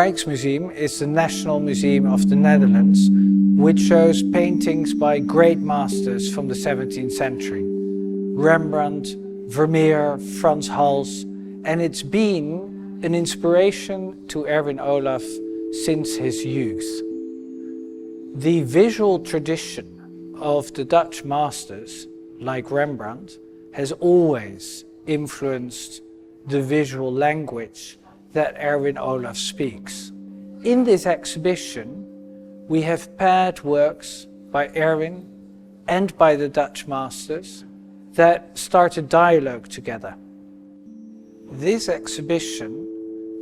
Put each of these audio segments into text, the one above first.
Rijksmuseum is the National Museum of the Netherlands, which shows paintings by great masters from the 17th century. Rembrandt, Vermeer, Frans Hals, and it's been an inspiration to Erwin Olaf since his youth. The visual tradition of the Dutch masters, like Rembrandt, has always influenced the visual language that Erwin Olaf speaks. In this exhibition, we have paired works by Erwin and by the Dutch masters that start a dialogue together. This exhibition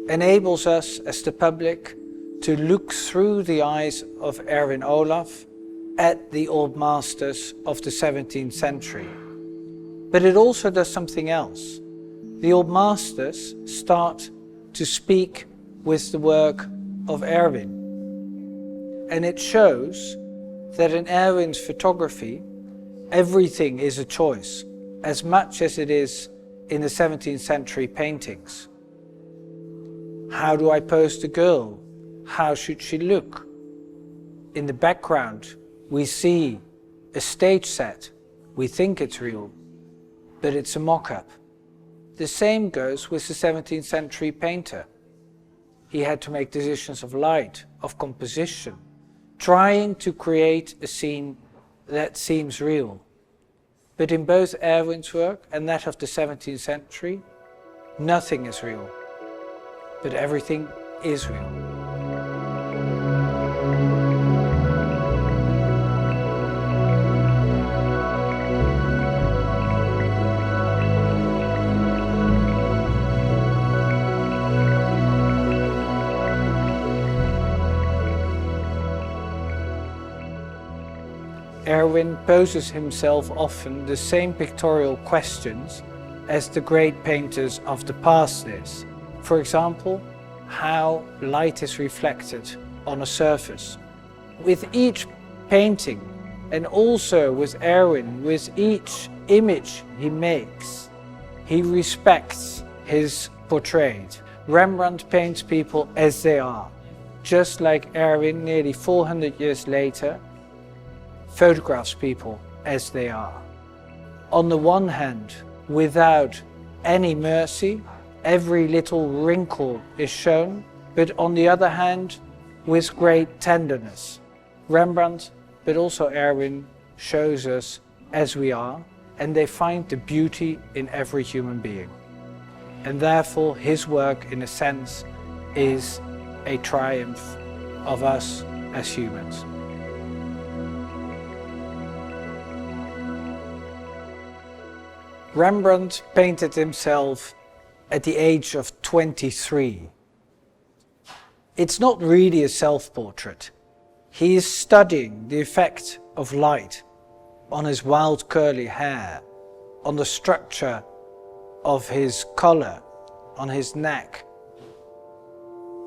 enables us as the public to look through the eyes of Erwin Olaf at the old masters of the 17th century. But it also does something else. The old masters start to speak with the work of Erwin. And it shows that in Erwin's photography, everything is a choice, as much as it is in the 17th century paintings. How do I pose the girl? How should she look? In the background, we see a stage set. We think it's real, but it's a mock-up. The same goes with the 17th century painter. He had to make decisions of light, of composition, trying to create a scene that seems real. But in both Erwin's work and that of the 17th century, nothing is real, but everything is real. Erwin poses himself often the same pictorial questions as the great painters of the past did. For example, how light is reflected on a surface. With each painting, and also with Erwin, with each image he makes, he respects his portrait. Rembrandt paints people as they are, just like Erwin nearly 400 years later photographs people as they are. On the one hand, without any mercy, every little wrinkle is shown, but on the other hand, with great tenderness. Rembrandt, but also Erwin, shows us as we are, and they find the beauty in every human being. And therefore, his work, in a sense, is a triumph of us as humans. Rembrandt painted himself at the age of 23. It's not really a self-portrait. He is studying the effect of light on his wild curly hair, on the structure of his collar, on his neck.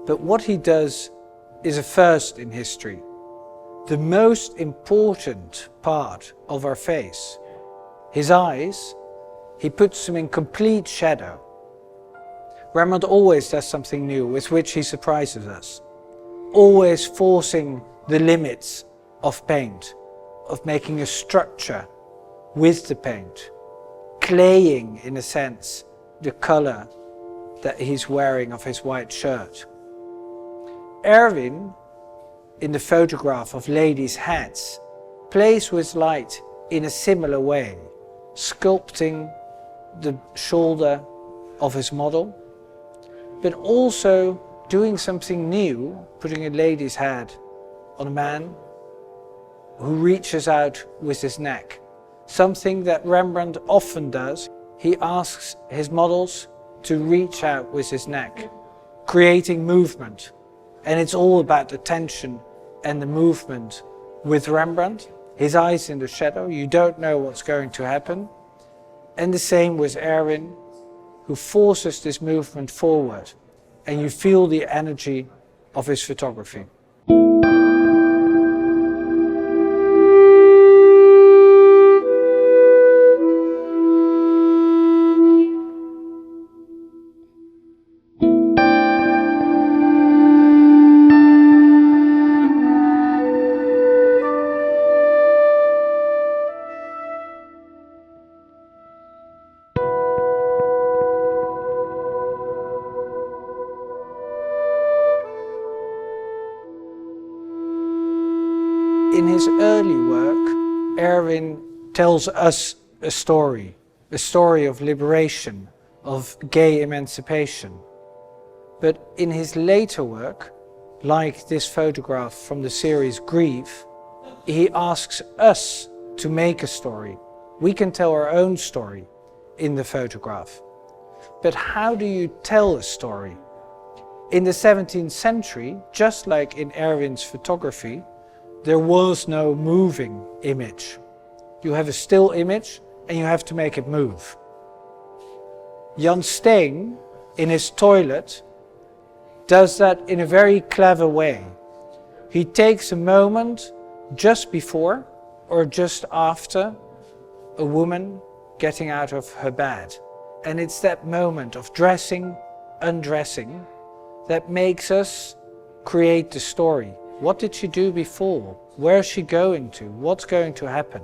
But what he does is a first in history. The most important part of our face, his eyes, he puts them in complete shadow. Rembrandt always does something new with which he surprises us, always forcing the limits of paint, of making a structure with the paint, claying, in a sense, the color that he's wearing of his white shirt. Erwin, in the photograph of ladies' hats, plays with light in a similar way, sculpting the shoulder of his model, but also doing something new, putting a lady's head on a man who reaches out with his neck. Something that Rembrandt often does. He asks his models to reach out with his neck, creating movement. And it's all about the tension and the movement. With Rembrandt, his eyes in the shadow, you don't know what's going to happen. And the same with Erwin, who forces this movement forward, and you feel the energy of his photography. his early work, Erwin tells us a story of liberation, of gay emancipation. But in his later work, like this photograph from the series Grief, he asks us to make a story. We can tell our own story in the photograph. But how do you tell a story? In the 17th century, just like in Erwin's photography, there was no moving image. You have a still image and you have to make it move. Jan Steen, in his toilet, does that in a very clever way. He takes a moment just before or just after a woman getting out of her bed. And it's that moment of dressing, undressing, that makes us create the story. What did she do before? Where is she going to? What's going to happen?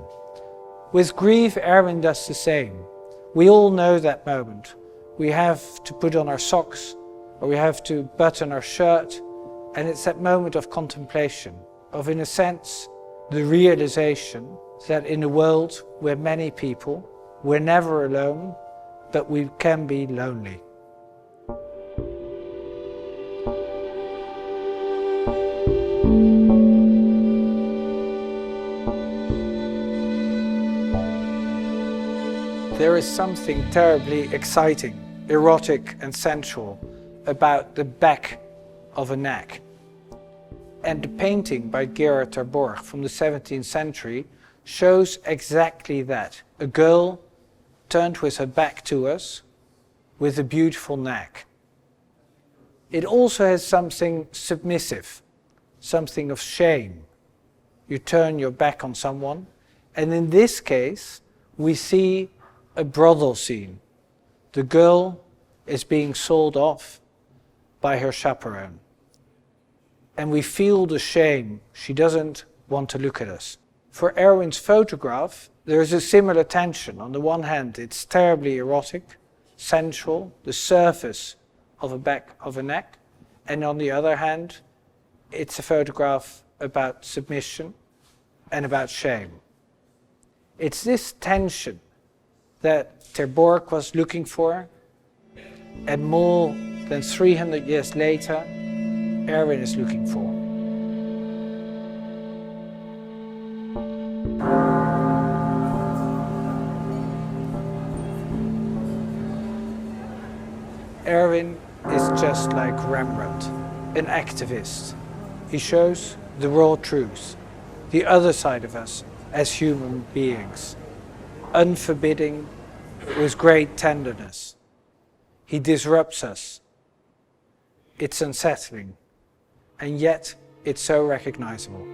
With Grief, Erwin does the same. We all know that moment. We have to put on our socks, or we have to button our shirt, and it's that moment of contemplation, of, in a sense, the realization that in a world where many people, we're never alone, but we can be lonely. There is something terribly exciting, erotic and sensual about the back of a neck. And the painting by Gerard ter Borch from the 17th century shows exactly that. A girl turned with her back to us with a beautiful neck. It also has something submissive, something of shame. You turn your back on someone, and in this case we see a brothel scene. The girl is being sold off by her chaperone. And we feel the shame. She doesn't want to look at us. For Erwin's photograph, there is a similar tension. On the one hand, it's terribly erotic, sensual, the surface of a back of a neck. And on the other hand, it's a photograph about submission and about shame. It's this tension that ter Borch was looking for, and more than 300 years later, Erwin is looking for. Erwin is just like Rembrandt, an activist. He shows the raw truth, the other side of us as human beings, unforbidding with great tenderness. He disrupts us. It's unsettling, and yet it's so recognizable.